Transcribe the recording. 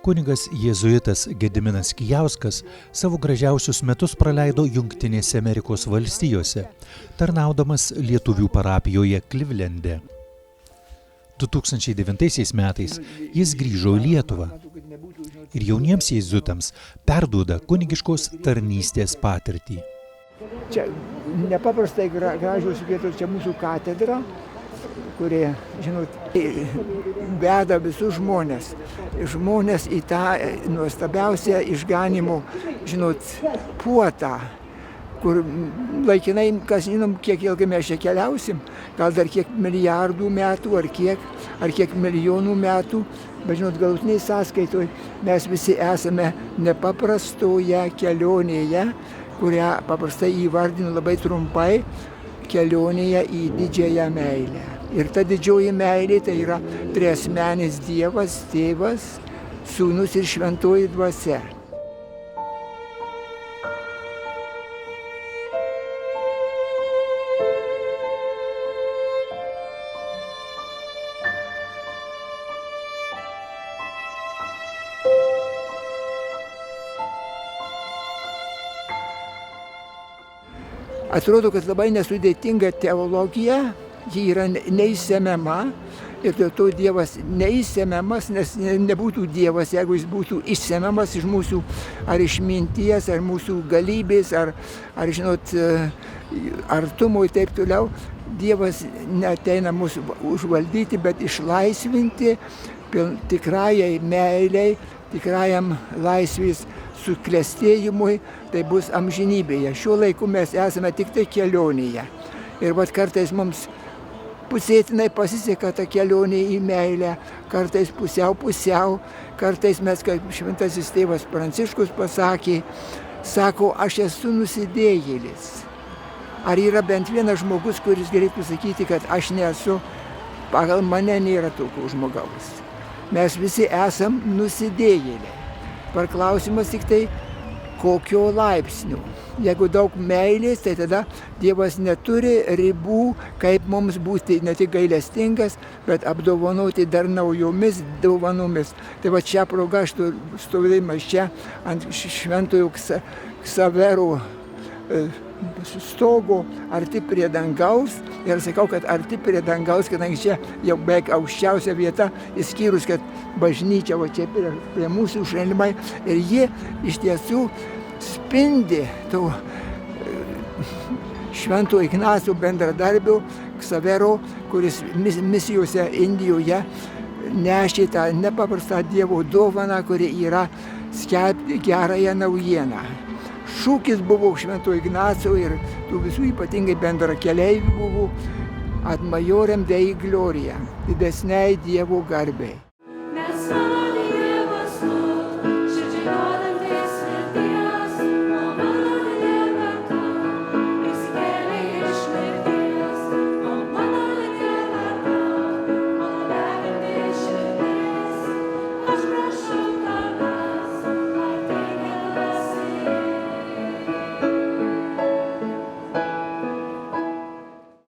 Kunigas jėzuitas Gediminas Kijauskas savo gražiausius metus praleido Jungtinėse Amerikos valstijose, tarnaudamas lietuvių parapijoje Klivlende. 2009 metais jis grįžo į Lietuvą ir jauniems jėzuitams perduoda kunigiškos tarnystės patirtį. Čia nepaprastai gražios vietos, čia mūsų katedra, kurie, žinot, veda visus žmonės į tą nuostabiausią išganimo, žinot, puotą, kur laikinai, kas žinom, kiek ilgai mes čia keliausim, gal dar kiek milijardų metų, ar kiek milijonų metų, bet žinot, galutiniai sąskaitoj mes visi esame nepaprastoje kelionėje, kurią paprastai įvardinu labai trumpai, kelionėje į didžiąją meilę. Ir ta didžioji meilė tai yra triasmenis Dievas, Tėvas, Sūnus ir Šventoji Dvasia. Atrodo, kad labai nesudėtinga teologija, ji yra neišsemiama ir dėl to Dievas neišsemiamas, nes nebūtų Dievas, jeigu jis būtų išsemiamas iš mūsų ar išminties, ar mūsų galybės, ar žinot, artumo ir taip toliau. Dievas neateina mūsų užvaldyti, bet išlaisvinti tikrajai meiliai, tikrajam laisvės suklestėjimui, tai bus amžinybėje. Šiuo laiku mes esame tik tai kelionėje. Ir vat kartais mums pusėtinai pasiseka ta kelionė į meilę, kartais pusiau, kartais mes, kaip šventasis tėvas Pranciškus pasakė, sako, aš esu nusidėjėlis. Ar yra bent vienas žmogus, kuris galėtų sakyti, kad aš nesu, pagal mane nėra tokio žmogaus. Mes visi esam nusidėjėliai. Klausimas tik tai, kokio laipsnio. Jeigu daug meilės, tai tada Dievas neturi ribų, kaip mums būti ne tik gailestingas, bet apdovanoti dar naujomis dovanomis. Tai va čia proga aš stovėdamas čia ant Šventojo Ksavero stogo arti prie dangaus ir sakau, kad arti prie dangaus, kadangi čia jau beveik aukščiausia vieta, išskyrus, kad bažnyčia va čia prie mūsų šalimai ir ji iš tiesų spindi to Švento Ignaco bendradarbio Ksavero, kuris misijose Indijoje nešė tą nepaprastą Dievo dovaną, kuri yra skelbti gerąją naujieną. Šūkis buvo Švento Ignaco ir tų visų ypatingai bendrakeleivių buvo ad majorem Dei gloria, didesniai Dievo garbei.